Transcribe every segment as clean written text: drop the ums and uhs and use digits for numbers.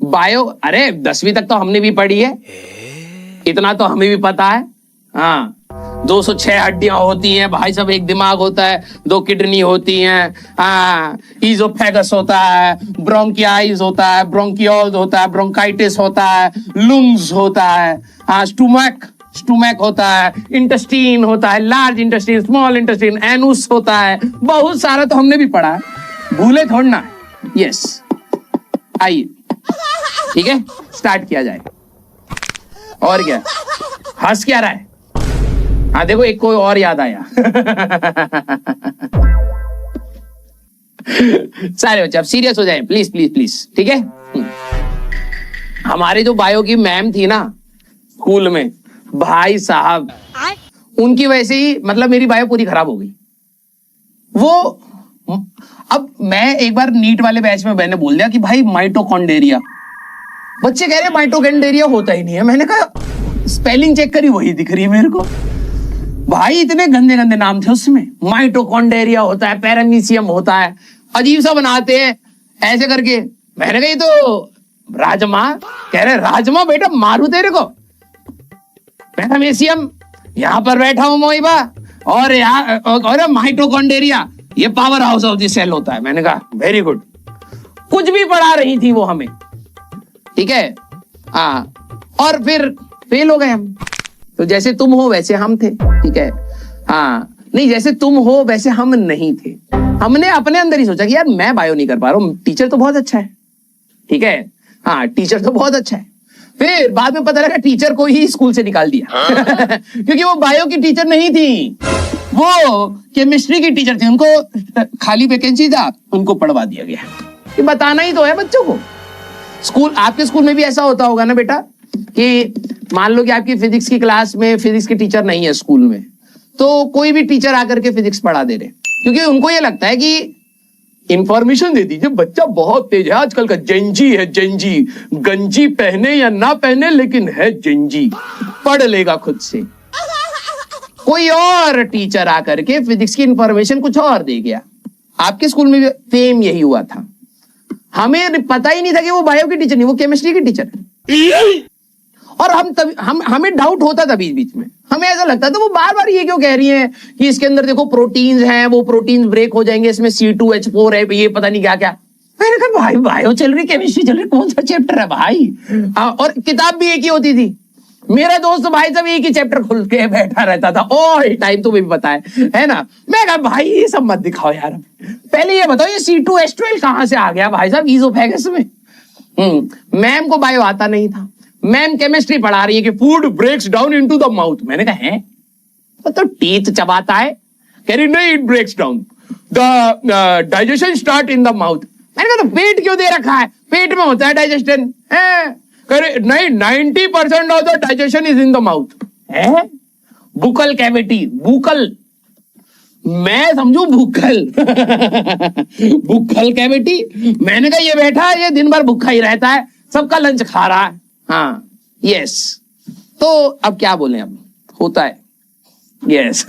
Bio, अरे 10वीं तक तो हमने भी पढ़ी है, इतना तो हमें भी पता है। हाँ, 206 हड्डियां होती हैं भाई साहब, एक दिमाग होता है, 2 किडनी होती हैं, हाँ, ईजोफेगस होता है, ब्रोंकियाइज होता है, ब्रोंकियोल्स होता है, ब्रोंकाइटिस होता है, लुंग्स होता है, हाँ, स्टुमक होता है, इंटेस्टीन होता है, लार्ज इंटेस्टीन, स्मॉल इंटेस्टीन, एनुस होता है, बहुत सारा तो हमने भी पढ़ा है, भूले थोड़ा ना। यस, आइए, ठीक है, स्टार्ट किया जाए। और क्या, हंस क्या रहा है? हाँ देखो, एक कोई और याद आया। सारे बच्चे अब सीरियस हो जाएं, प्लीज प्लीज प्लीज, ठीक है। हमारे जो बायो की मैम थी ना स्कूल में, भाई साहब, उनकी वजह से ही मतलब मेरी बायो पूरी खराब हो गई। वो अब मैं एक बार नीट वाले बैच में मैंने बोल दिया कि भाई माइटोकॉन्ड्रिया, बच्चे कह रहे हैं माइटोकॉन्ड्रिया होता ही नहीं है। मैंने कहा स्पेलिंग चेक करी, वही दिख रही है मेरे को। भाई इतने गंदे गंदे नाम थे उसमें, माइटोकॉन्ड्रिया होता है, पैरामीशियम होता है, अजीब सा बनाते हैं ऐसे करके। मैंने कहा ये तो राजमा, कह रहे राजमा बेटा मारू तेरे को, पैरामीशियम यहां पर बैठा हूं मोइबा, और यहाँ और माइटोकॉन्ड्रिया ये powerhouse of the cell होता है। मैंने कहा वेरी गुड, कुछ भी पढ़ा रही थी वो हमें, ठीक है। हाँ, और फिर फेल हो गए हम। तो जैसे तुम हो वैसे हम थे, ठीक है। हाँ, नहीं जैसे तुम हो वैसे हम नहीं थे। हमने अपने अंदर ही सोचा कि यार मैं बायो नहीं कर पा रहा हूँ, टीचर तो बहुत अच्छा है, ठीक है। हाँ, टीचर तो बहुत अच्छा है। फिर बाद में पता लगा टीचर को ही स्कूल से निकाल दिया। क्योंकि वो बायो की टीचर नहीं थी, वो केमिस्ट्री की टीचर थी। उनको खाली वैकेंसी था, उनको पढ़वा दिया गया। ये बताना ही तो है बच्चों को। स्कूल, आपके स्कूल में भी ऐसा होता होगा ना बेटा, कि मान लो कि आपकी फिजिक्स की क्लास में फिजिक्स की टीचर नहीं है स्कूल में, तो कोई भी टीचर आकर के फिजिक्स पढ़ा दे रहे, क्योंकि उनको ये लगता है कि इंफॉर्मेशन दे दीजिए, बच्चा बहुत तेज है, आजकल का जेंजी है, जेंजी, गंजी पहने या ना पहने लेकिन है जेंजी, पढ़ लेगा खुद से। कोई और टीचर आकर के फिजिक्स की इंफॉर्मेशन कुछ और दे गया। आपके स्कूल में भी सेम यही हुआ था। हमें पता ही नहीं था कि वो बायो की टीचर नहीं, वो केमिस्ट्री की टीचर है। और हमें डाउट होता था बीच बीच में, हमें ऐसा लगता था वो बार बार ये क्यों कह रही हैं कि इसके अंदर देखो प्रोटीन्स हैं, वो प्रोटीन्स ब्रेक हो जाएंगे, इसमें C2H4 है, ये पता नहीं क्या क्या। मैंने कहा भाई बायो चल रही, केमिस्ट्री चल रही, कौन सा चैप्टर है भाई? और किताब भी एक ही होती थी। मेरा दोस्त भाई सब एक ही चैप्टर खुल के बैठा रहता था ऑल टाइम, तुम्हें भी पता है ना। मैं कहा भाई ये सब मत दिखाओ यार, पहले ये बताओ ये C2H12 कहां से आ गया भाई साहब ईजोफेगस में। मैम को बायो आता नहीं था, मैम केमिस्ट्री पढ़ा रही है कि food breaks down into the mouth. मैंने कहा है तो टीथ चबाता है, कह रही नहीं it breaks down the digestion start in the mouth. मैंने कहा तो पेट क्यों दे रखा है, पेट में होता है डाइजेशन है? नहीं 90% of the digestion is in the mouth है। बुकल कैविटी, बुकल, मैं समझू बुकल। बुकल कैविटी। मैंने कहा ये बैठा है, ये दिन भर भूखा ही रहता है, सबका लंच खा रहा है। हाँ यस, तो अब क्या बोले, अब होता है यस।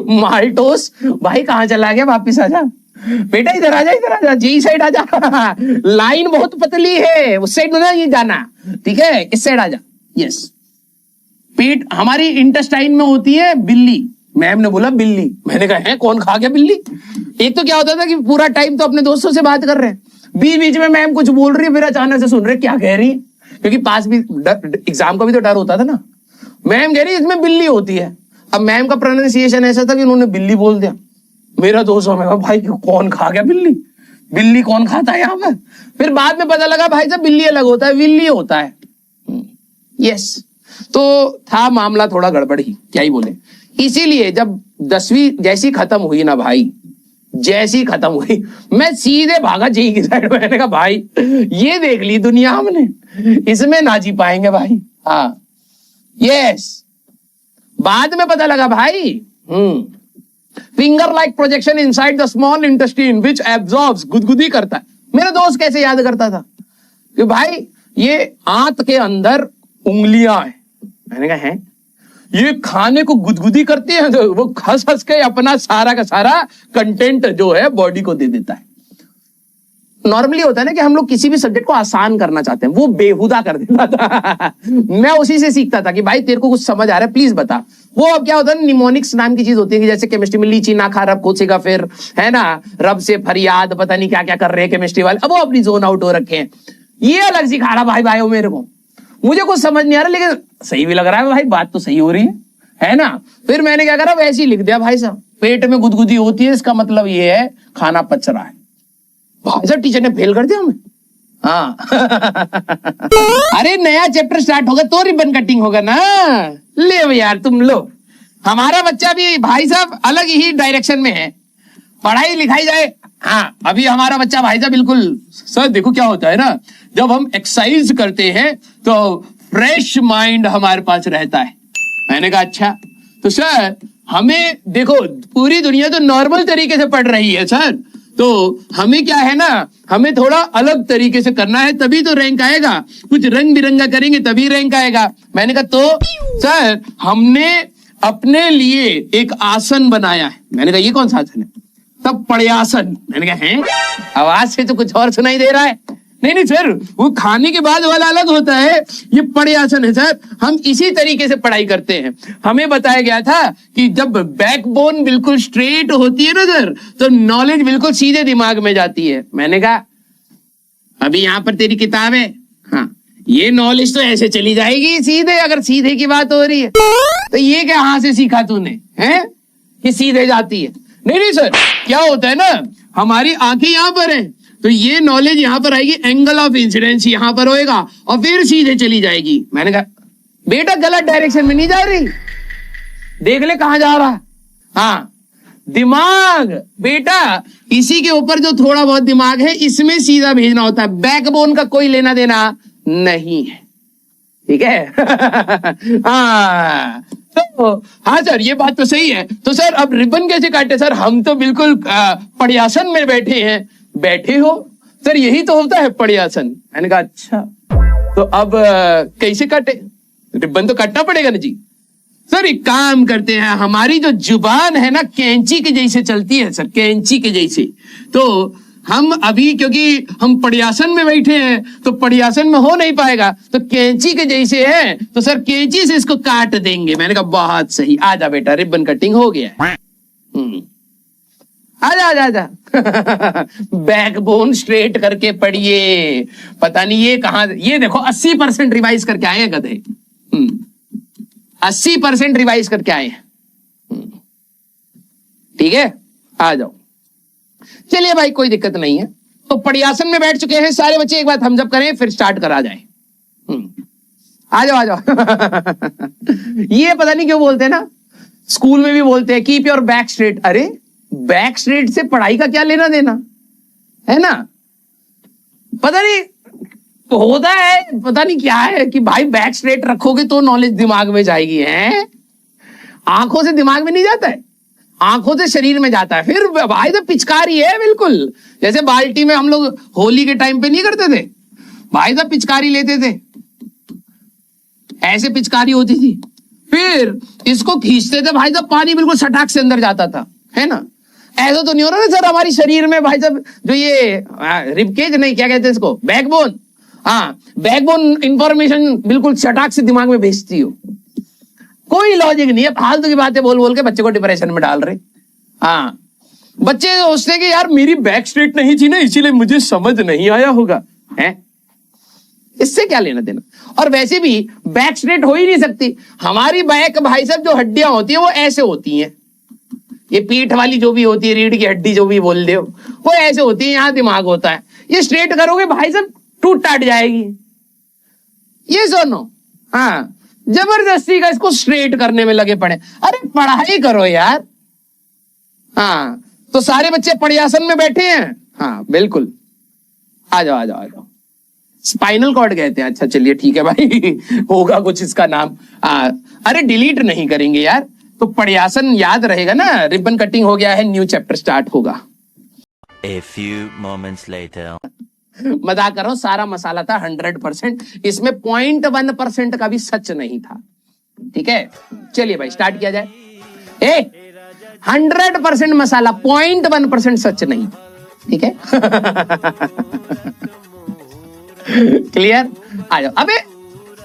माल्टोस भाई कहां चला गया, वापिस आजा बेटा, इधर आजा, इधर आजा, जी साइड आजा। लाइन बहुत पतली है, उस साइड नहीं जाना, ठीक है, इस साइड आजा। यस, पेट हमारी इंटेस्टाइन में होती है बिल्ली। मैम ने बोला बिल्ली, मैंने कहा है कौन खा गया बिल्ली? एक तो क्या होता था कि पूरा टाइम तो अपने दोस्तों से बात कर रहे हैं, बीच बीच में मैम कुछ बोल रही है, फिर अचानक से सुन रहे क्या कह रही है, क्योंकि पास भी एग्जाम का भी तो डर होता था ना। मैम कह रही है इसमें बिल्ली होती है। अब मैम का प्रोनाउंसिएशन ऐसा था कि उन्होंने बिल्ली बोल दिया। मेरा दोस्त में भाई भाई कौन खा गया बिल्ली, बिल्ली कौन खाता है यहाँ पर? फिर बाद में पता लगा भाई साहब बिल्ली अलग होता है, बिल्ली होता है। यस, तो था मामला थोड़ा गड़बड़ ही, क्या ही बोले। इसीलिए जब 10वीं जैसी खत्म हुई ना भाई, जैसी खत्म हुई मैं सीधे भागा जी की साइड। मैंने कहा भाई ये देख ली दुनिया हमने, इसमें ना जी पाएंगे भाई। हाँ यस, बाद में पता लगा भाई finger like projection inside the small intestine which absorbs, गुदगुदी करता है। मेरा दोस्त कैसे याद करता था कि भाई ये आंत के अंदर उंगलियां हैं। मैंने कहा है ये खाने को गुदगुदी करती है, तो वो खस खस के अपना सारा का सारा कंटेंट जो है बॉडी को दे देता है। नॉर्मली होता है ना कि हम लोग किसी भी सब्जेक्ट को आसान करना चाहते हैं, वो बेहुदा कर देता था। मैं उसी से सीखता था कि भाई तेरे को कुछ समझ आ रहा है प्लीज बता। वो अब क्या होता है, निमोनिक्स नाम की चीज होती है कि जैसे केमिस्ट्री में लीची ना खा रब कोसेगा फिर, है ना, रब से फरियाद, पता नहीं क्या क्या कर रहे हैं केमिस्ट्री वाले, अब वो अपनी जोन आउट हो रखे हैं। ये अलग सिखा रहा भाई भाई मेरे को, मुझे कुछ समझ नहीं आ रहा लेकिन सही भी लग रहा है भाई, बात तो सही हो रही है ना। फिर मैंने क्या करा, वैसे ही लिख दिया भाई साहब, पेट में गुदगुदी होती है इसका मतलब ये है खाना पच रहा है। भाई साहब टीचर ने फेल कर दिया हमें। हाँ। अरे नया चैप्टर स्टार्ट होगा तो रिबन कटिंग होगा ना, ले यार तुम लो। हमारा बच्चा भी भाई साहब अलग ही डायरेक्शन में है, पढ़ाई लिखाई जाए। हाँ अभी हमारा बच्चा भाई साहब बिल्कुल, सर देखो क्या होता है ना, जब हम एक्सरसाइज करते हैं तो फ्रेश माइंड हमारे पास रहता है। मैंने कहा अच्छा, तो सर हमें देखो पूरी दुनिया तो नॉर्मल तरीके से पढ़ रही है सर, तो हमें क्या है ना, हमें थोड़ा अलग तरीके से करना है तभी तो रैंक आएगा, कुछ रंग बिरंगा करेंगे तभी रैंक आएगा। मैंने कहा तो सर हमने अपने लिए एक आसन बनाया है। मैंने कहा ये कौन सा आसन है? तब पड़यासन। मैंने कहा है, आवाज से तो कुछ और सुनाई दे रहा है। नहीं नहीं सर, वो खाने के बाद वाला अलग होता है, ये पड़यासन है सर। हम इसी तरीके से पढ़ाई करते हैं। हमें बताया गया था कि जब बैकबोन बिल्कुल स्ट्रेट होती है ना सर, तो नॉलेज बिल्कुल सीधे दिमाग में जाती है। मैंने कहा अभी यहाँ पर तेरी किताब है, हाँ ये नॉलेज तो ऐसे चली जाएगी सीधे, अगर सीधे की बात हो रही है तो ये क्या कहाँ से सीखा तूने, हैं कि सीधे जाती है? नहीं नहीं सर, क्या होता है ना, हमारी आंखें यहाँ पर हैं तो ये नॉलेज यहाँ पर आएगी, एंगल ऑफ इंसिडेंस यहाँ पर होएगा और फिर सीधे चली जाएगी। मैंने कहा बेटा गलत डायरेक्शन में नहीं जा रही, देख ले कहां जा रहा। हाँ दिमाग बेटा, इसी के ऊपर जो थोड़ा बहुत दिमाग है इसमें सीधा भेजना होता है, बैकबोन का कोई लेना देना नहीं है, ठीक है। हाँ तो हाँ सर ये बात तो सही है। तो सर अब रिबन कैसे काटे? सर हम तो बिल्कुल पड़यासन में बैठे हैं। बैठे हो सर, यही तो होता है पड़यासन। मैंने कहा अच्छा, तो अब कैसे काटे? रिबन तो काटना पड़ेगा ना जी। सर एक काम करते हैं, हमारी जो जुबान है ना कैंची के जैसे चलती है सर, कैंची के जैसे। तो हम अभी क्योंकि हम पड़यासन में बैठे हैं तो पड़यासन में हो नहीं पाएगा, तो कैंची के जैसे है तो सर कैंची से इसको काट देंगे। मैंने कहा बहुत सही, आजा बेटा रिबन कटिंग हो गया। आजा आजा आजा। बैकबोन स्ट्रेट करके पढ़िए। पता नहीं ये कहां, ये देखो 80% रिवाइज करके आए हैं गधे। 80% रिवाइज करके आए हैं। ठीक है आ जाओ। चलिए भाई कोई दिक्कत नहीं है। तो पड़यासन में बैठ चुके हैं सारे बच्चे, एक बार थम्स अप करें फिर स्टार्ट करा जाए। आ जाओ आ जाओ। ये पता नहीं क्यों बोलते हैं ना, स्कूल में भी बोलते हैं कीप योर बैक स्ट्रेट। अरे बैक स्ट्रेट से पढ़ाई का क्या लेना देना है ना, पता नहीं होता है, पता नहीं क्या है कि भाई बैक स्ट्रेट रखोगे तो नॉलेज दिमाग में जाएगी। है आंखों से दिमाग में नहीं जाता है, आंखों से शरीर में जाता है। फिर भाई तो पिचकारी है बिल्कुल, जैसे बाल्टी में हम लोग होली के टाइम पे नहीं करते थे भाई साहब, पिचकारी लेते थे, ऐसे पिचकारी होती थी, फिर इसको खींचते थे भाई साहब, पानी बिल्कुल सटाक से अंदर जाता था, है ना। ऐसा तो नहीं हो रहा ना सर हमारी शरीर में भाई साहब, जो ये रिबकेज नहीं क्या कहते हैं इसको, बैकबोन। हाँ बैकबोन इंफॉर्मेशन बिल्कुल सटाक से दिमाग में भेजती हो, कोई लॉजिक नहीं है, फालतू की बातें बोल बोल के बच्चे को डिप्रेशन में डाल रहे। हाँ बच्चे सोचते कि यार मेरी बैक स्ट्रेट नहीं थी ना इसीलिए मुझे समझ नहीं आया होगा, है इससे क्या लेना देना। और वैसे भी बैक स्ट्रेट हो ही नहीं सकती, हमारी बैक भाई साहब जो हड्डियां होती है वो ऐसे होती हैं, ये पीठ वाली जो भी होती है, रीढ़ की हड्डी जो भी बोल दो वो ऐसे होती है, यहाँ दिमाग होता है। ये स्ट्रेट करोगे भाई साहब टूट टाट जाएगी। ये सुनो, हाँ जबरदस्ती का इसको स्ट्रेट करने में लगे पड़े। अरे पढ़ाई करो यार। हाँ तो सारे बच्चे पड़यासन में बैठे हैं। हाँ बिल्कुल आ जाओ आ जाओ आ जाओ। स्पाइनल कॉर्ड कहते हैं। अच्छा चलिए ठीक है भाई, होगा कुछ इसका नाम। अरे डिलीट नहीं करेंगे यार, तो पड़यासन याद रहेगा ना। रिबन कटिंग हो गया है, न्यू चैप्टर स्टार्ट होगा। A few moments later. मजाक कर रहा हूं, सारा मसाला था 100%, इसमें 0.1% का भी सच नहीं था। ठीक है चलिए भाई स्टार्ट किया जाए। 100% मसाला, 0.1% सच नहीं। ठीक है? क्लियर? आ जाओ। अबे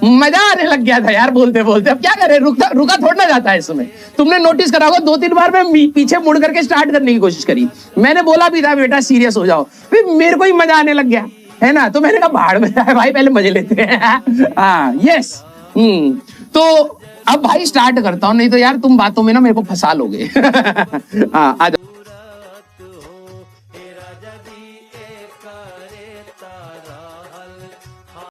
मजा आने लग गया था यार बोलते बोलते, अब क्या करें, रुका थोड़ा ना जाता है इसमें। तुमने नोटिस करा होगा 2-3 बार मैं पीछे मुड़ करके स्टार्ट करने की कोशिश करी, मैंने बोला भी था बेटा सीरियस हो जाओ, फिर मेरे को ही मजा आने लग गया है ना, तो मैंने कहा भाड़ में जाए भाई, पहले मजे लेते हैं। हाँ यस। तो अब भाई स्टार्ट करता हूं, नहीं तो यार तुम बातों में ना मेरे को फंसा लोगे। हाँ आ जाओ।